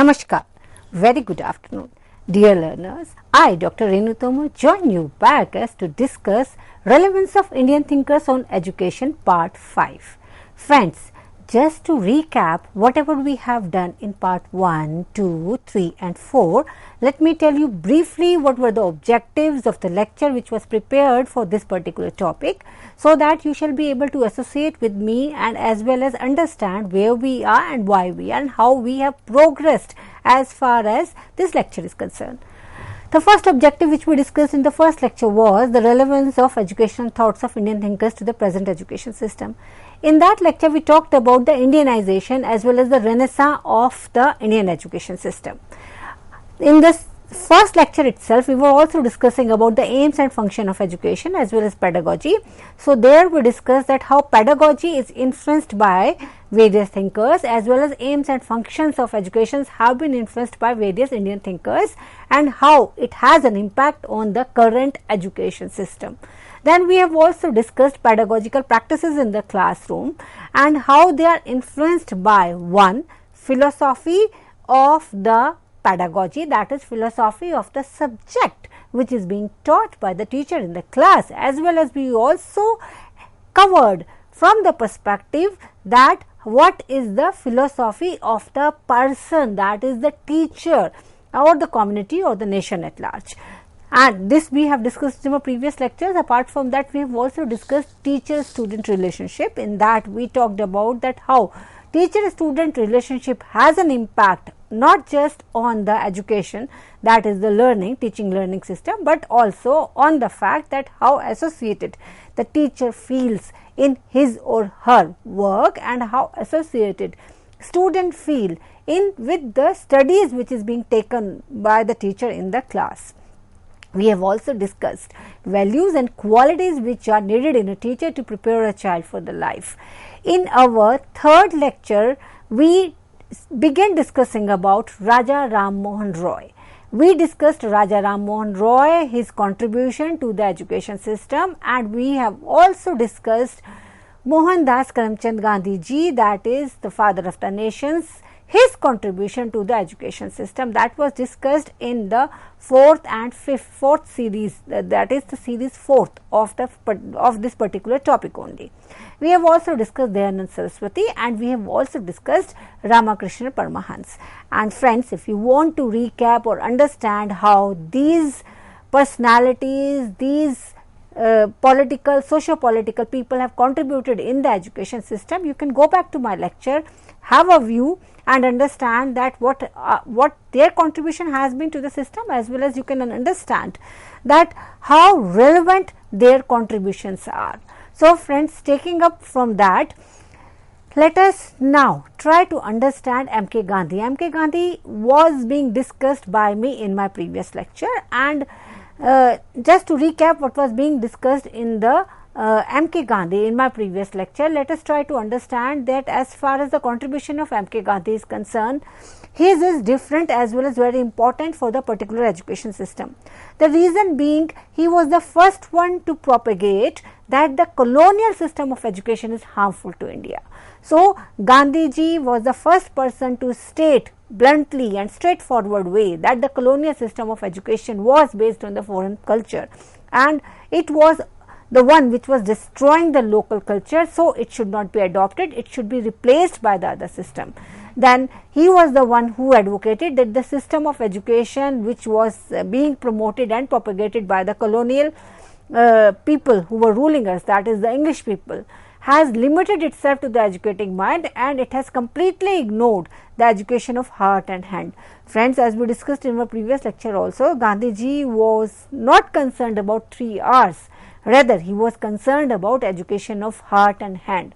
Namaskar, very good afternoon. Dear learners, I, Dr. Renu Tomar, join you back as to discuss Relevance of Indian Thinkers on Education Part 5. Friends, just to recap whatever we have done in Part 1, 2, 3 and 4, let me tell you briefly what were the objectives of the lecture which was prepared for this particular topic, so that you shall be able to associate with me and as well as understand where we are and why we are and how we have progressed as far as this lecture is concerned. The first objective which we discussed in the first lecture was the relevance of educational thoughts of Indian thinkers to the present education system. In that lecture, we talked about the Indianization as well as the renaissance of the Indian education system. In this first lecture itself, we were also discussing about the aims and function of education as well as pedagogy. So, there we discussed that how pedagogy is influenced by various thinkers as well as aims and functions of education have been influenced by various Indian thinkers and how it has an impact on the current education system. Then we have also discussed pedagogical practices in the classroom and how they are influenced by one, philosophy of the pedagogy, that is philosophy of the subject which is being taught by the teacher in the class, as well as we also covered from the perspective that what is the philosophy of the person, that is the teacher or the community or the nation at large. And this we have discussed in our previous lectures. Apart from that, we have also discussed teacher-student relationship. In that, we talked about that how teacher-student relationship has an impact not just on the education, that is the learning, teaching-learning system, but also on the fact that how associated the teacher feels in his or her work and how associated student feel in with the studies which is being taken by the teacher in the class. We have also discussed values and qualities which are needed in a teacher to prepare a child for the life. In our third lecture, we began discussing about Raja Ram Mohan Roy. We discussed Raja Ram Mohan Roy, his contribution to the education system, and we have also discussed Mohandas Karamchand Gandhi ji, that is the father of the nations, his contribution to the education system. That was discussed in the fourth series, that is the series 4th of this particular topic only. We have also discussed Dayanand Saraswati and we have also discussed Ramakrishna Paramahans. And friends, if you want to recap or understand how these personalities, these socio-political people have contributed in the education system, you can go back to my lecture, have a view and understand that what their contribution has been to the system, as well as you can understand that how relevant their contributions are. So, friends, taking up from that, let us now try to understand M.K. Gandhi. M.K. Gandhi was being discussed by me in my previous lecture, and just to recap what was being discussed in the M.K. Gandhi in my previous lecture, let us try to understand that as far as the contribution of M.K. Gandhi is concerned, his is different as well as very important for the particular education system. The reason being, he was the first one to propagate that the colonial system of education is harmful to India. So, Gandhiji was the first person to state bluntly and straightforward way that the colonial system of education was based on the foreign culture and it was the one which was destroying the local culture, so it should not be adopted, it should be replaced by the other system. Then he was the one who advocated that the system of education which was being promoted and propagated by the colonial people who were ruling us, that is the English people, has limited itself to the educating mind and it has completely ignored the education of heart and hand. Friends, as we discussed in our previous lecture also, Gandhiji was not concerned about 3 R's. Rather, he was concerned about education of heart and hand.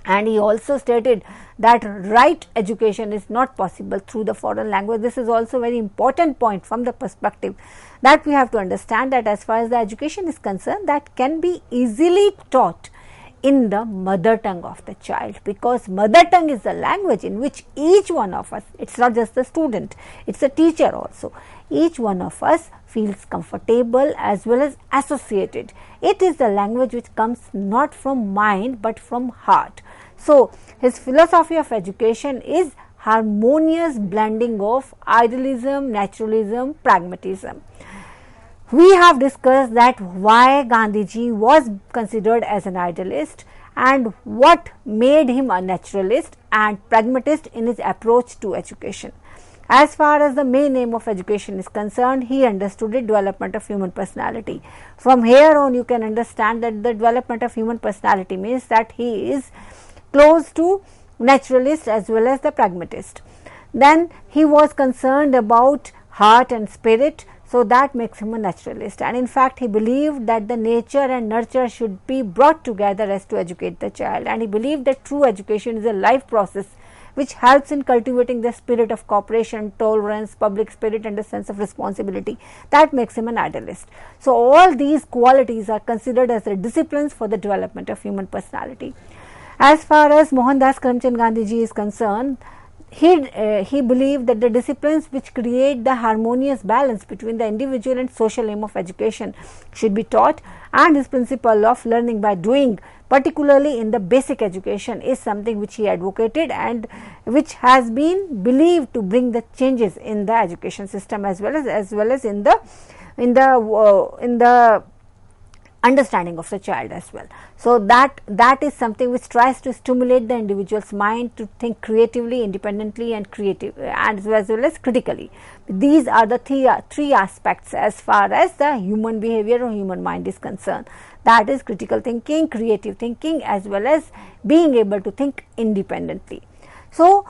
And he also stated that right education is not possible through the foreign language. This is also a very important point from the perspective that we have to understand that as far as the education is concerned, that can be easily taught in the mother tongue of the child, because mother tongue is the language in which each one of us, it is not just the student, it is a teacher also, each one of us feels comfortable as well as associated. It is the language which comes not from mind but from heart. So, his philosophy of education is harmonious blending of idealism, naturalism, pragmatism. We have discussed that why Gandhiji was considered as an idealist and what made him a naturalist and pragmatist in his approach to education. As far as the main aim of education is concerned, he understood the development of human personality. From here on, you can understand that the development of human personality means that he is close to naturalist as well as the pragmatist. Then he was concerned about heart and spirit, so that makes him a naturalist, and in fact he believed that the nature and nurture should be brought together as to educate the child, and he believed that true education is a life process which helps in cultivating the spirit of cooperation, tolerance, public spirit and a sense of responsibility. That makes him an idealist. So all these qualities are considered as the disciplines for the development of human personality. As far as Mohandas Karamchand Gandhiji is concerned, he believed that the disciplines which create the harmonious balance between the individual and social aim of education should be taught, and his principle of learning by doing, particularly in the basic education, is something which he advocated and which has been believed to bring the changes in the education system as well as in the understanding of the child as well. So that is something which tries to stimulate the individual's mind to think creatively, independently and as well as critically. These are the three aspects as far as the human behavior or human mind is concerned. That is critical thinking, creative thinking as well as being able to think independently. So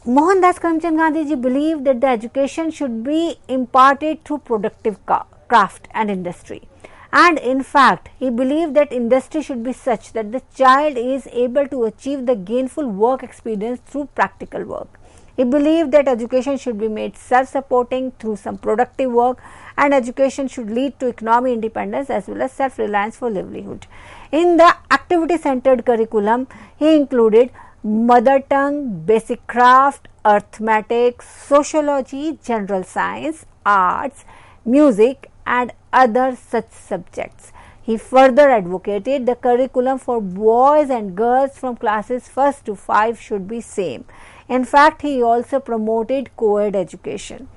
Mohandas Karamchand Gandhiji believed that the education should be imparted through productive craft and industry. And in fact, he believed that industry should be such that the child is able to achieve the gainful work experience through practical work. He believed that education should be made self-supporting through some productive work, and education should lead to economic independence as well as self-reliance for livelihood. In the activity-centered curriculum, he included mother tongue, basic craft, arithmetic, sociology, general science, arts, music and other such subjects. He further advocated the curriculum for boys and girls from classes 1st to 5 should be same. In fact, he also promoted co-ed education.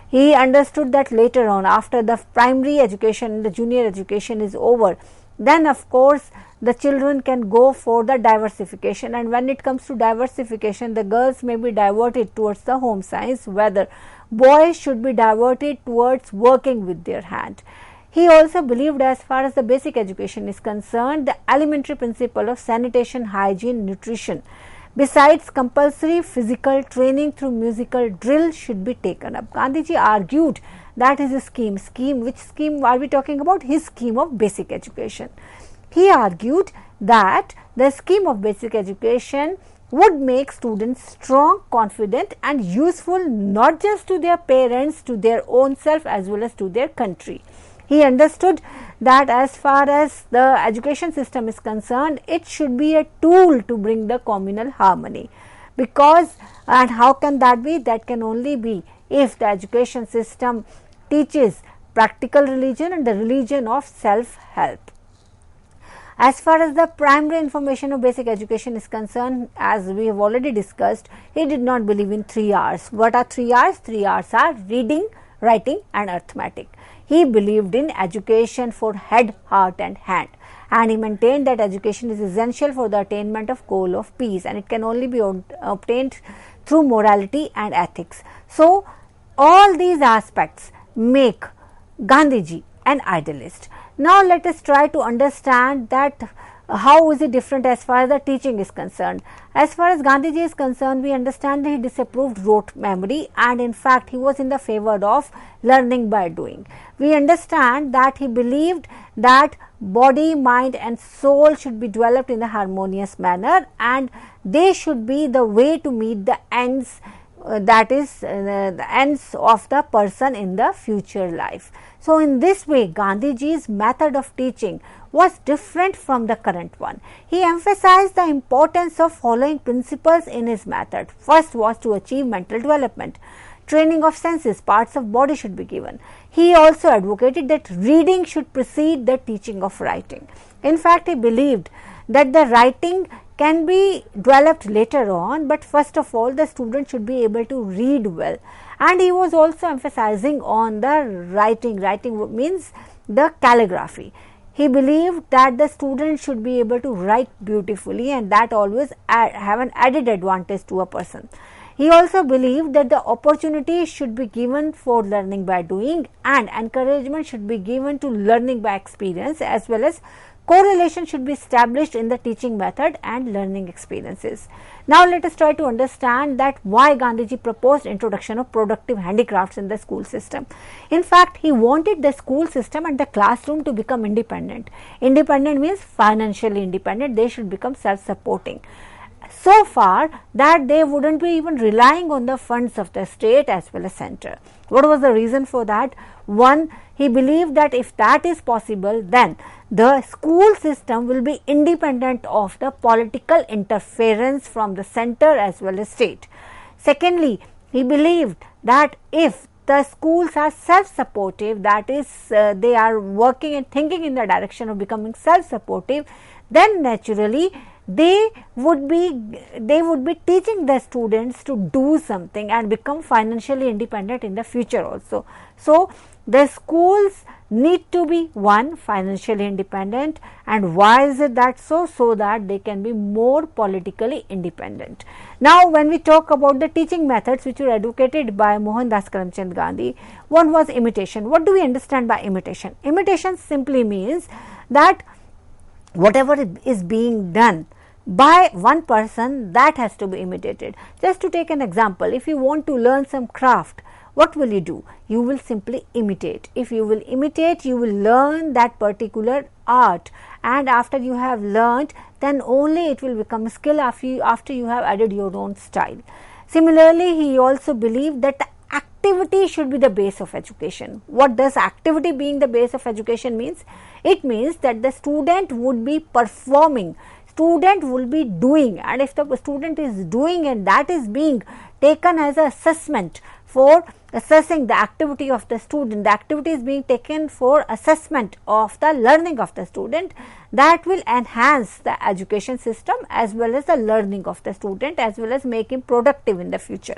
He understood that later on, after the primary education, the junior education is over, then of course the children can go for the diversification, and when it comes to diversification, the girls may be diverted towards the home science, whether boys should be diverted towards working with their hand. He also believed, as far as the basic education is concerned, the elementary principle of sanitation, hygiene, nutrition, besides compulsory physical training through musical drill should be taken up. Gandhiji argued that his scheme, which scheme are we talking about? His scheme of basic education. He argued that the scheme of basic education would make students strong, confident and useful not just to their parents, to their own self as well as to their country. He understood that as far as the education system is concerned, it should be a tool to bring the communal harmony. Because, and how can that be? That can only be if the education system teaches practical religion and the religion of self-help. As far as the primary information of basic education is concerned, as we have already discussed, he did not believe in 3 R's. What are 3 R's? 3 R's are reading, writing and arithmetic. He believed in education for head, heart and hand, and he maintained that education is essential for the attainment of goal of peace, and it can only be obtained through morality and ethics. So all these aspects make Gandhiji an idealist. Now let us try to understand that how is it different as far as the teaching is concerned. As far as Gandhiji is concerned, we understand that he disapproved rote memory, and in fact he was in the favor of learning by doing. We understand that he believed that body, mind and soul should be developed in a harmonious manner, and they should be the way to meet the ends, that is the ends of the person in the future life. So in this way, Gandhiji's method of teaching was different from the current one. He emphasized the importance of following principles in his method. First was to achieve mental development. Training of senses, parts of body should be given. He also advocated that reading should precede the teaching of writing. In fact, he believed that the writing can be developed later on, but first of all the student should be able to read well. And he was also emphasizing on the writing means the calligraphy. He believed that the student should be able to write beautifully, and that always have an added advantage to a person. He also believed that the opportunity should be given for learning by doing, and encouragement should be given to learning by experience, as well as correlation should be established in the teaching method and learning experiences. Now let us try to understand that why Gandhiji proposed introduction of productive handicrafts in the school system. In fact, he wanted the school system and the classroom to become independent. Independent means financially independent. They should become self-supporting, so far that they wouldn't be even relying on the funds of the state as well as center. What was the reason for that? One, he believed that if that is possible, then the school system will be independent of the political interference from the center as well as state. Secondly, he believed that if the schools are self-supportive, that is they are working and thinking in the direction of becoming self-supportive, then naturally they would be teaching the students to do something and become financially independent in the future also. So the schools need to be, one, financially independent, and why is it that so? So that they can be more politically independent. Now when we talk about the teaching methods which were advocated by Mohandas Karamchand Gandhi, one was imitation. What do we understand by imitation? Imitation simply means that whatever is being done by one person, that has to be imitated. Just to take an example, if you want to learn some craft, what will you do? You will simply imitate. If you will imitate, you will learn that particular art, and after you have learned, then only it will become a skill after you have added your own style. Similarly, he also believed that the activity should be the base of education. What does activity being the base of education means? It means that the student would be performing, student will be doing, and if the student is doing and that is being taken as an assessment for assessing the activity of the student, the activity is being taken for assessment of the learning of the student, that will enhance the education system as well as the learning of the student, as well as make him productive in the future.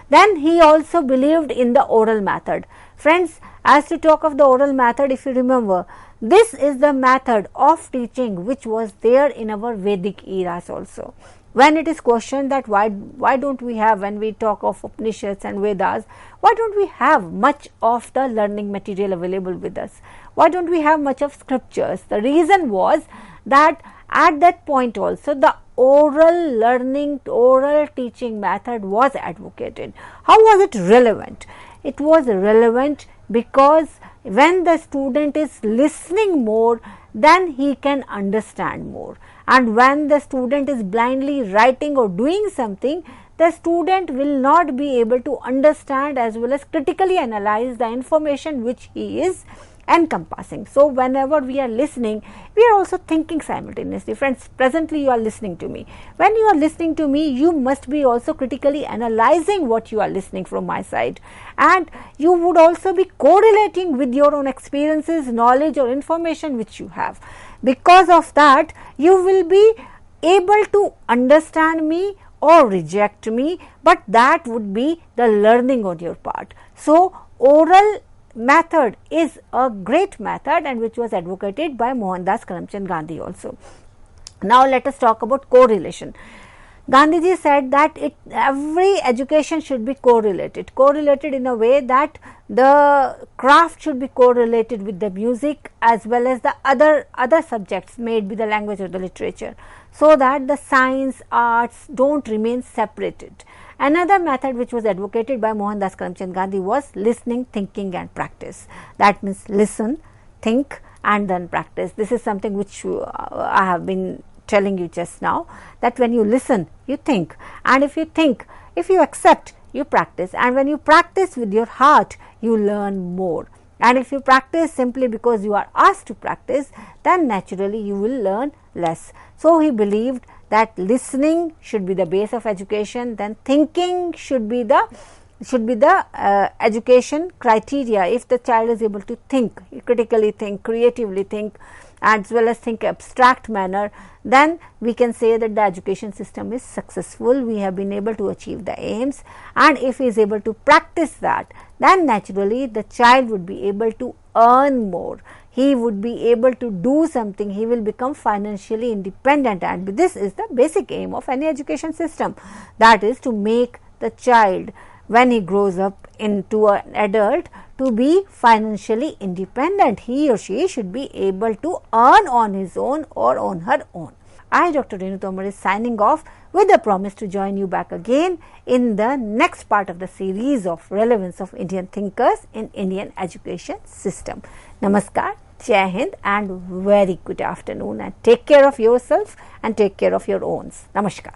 Then he also believed in the oral method. Friends, as to talk of the oral method, if you remember, this is the method of teaching which was there in our Vedic eras also. When it is questioned that why don't we have, when we talk of Upanishads and Vedas, why don't we have much of the learning material available with us? Why don't we have much of scriptures? The reason was that at that point also the oral learning, oral teaching method was advocated. How was it relevant? It was relevant because when the student is listening more, then he can understand more. And when the student is blindly writing or doing something, the student will not be able to understand as well as critically analyze the information which he is encompassing. So whenever we are listening, we are also thinking simultaneously. Friends, presently you are listening to me. When you are listening to me, you must be also critically analyzing what you are listening from my side, and you would also be correlating with your own experiences, knowledge or information which you have. Because of that, you will be able to understand me or reject me, but that would be the learning on your part. So oral method is a great method, and which was advocated by Mohandas Karamchand Gandhi also. Now let us talk about correlation. Gandhiji said that every education should be correlated in a way that the craft should be correlated with the music as well as the other subjects, made be the language or the literature, so that the science, arts don't remain separated. Another method which was advocated by Mohandas Karamchand Gandhi was listening, thinking and practice. That means listen, think and then practice. This is something which I have been telling you just now, that when you listen, you think, and if you think, if you accept, you practice, and when you practice with your heart, you learn more. And if you practice simply because you are asked to practice, then naturally you will learn less. So he believed that listening should be the base of education, then thinking should be the education criteria. If the child is able to think, critically think, creatively think, as well as think abstract manner, then we can say that the education system is successful. We have been able to achieve the aims, and if he is able to practice that, then naturally the child would be able to earn more. He would be able to do something. He will become financially independent, and this is the basic aim of any education system, that is to make the child, when he grows up into an adult, to be financially independent. He or she should be able to earn on his own or on her own. I, Dr. Renu Tomar, is signing off with a promise to join you back again in the next part of the series of Relevance of Indian Thinkers in Indian Education System. Namaskar, Jai Hind, and very good afternoon, and take care of yourself and take care of your owns. Namaskar.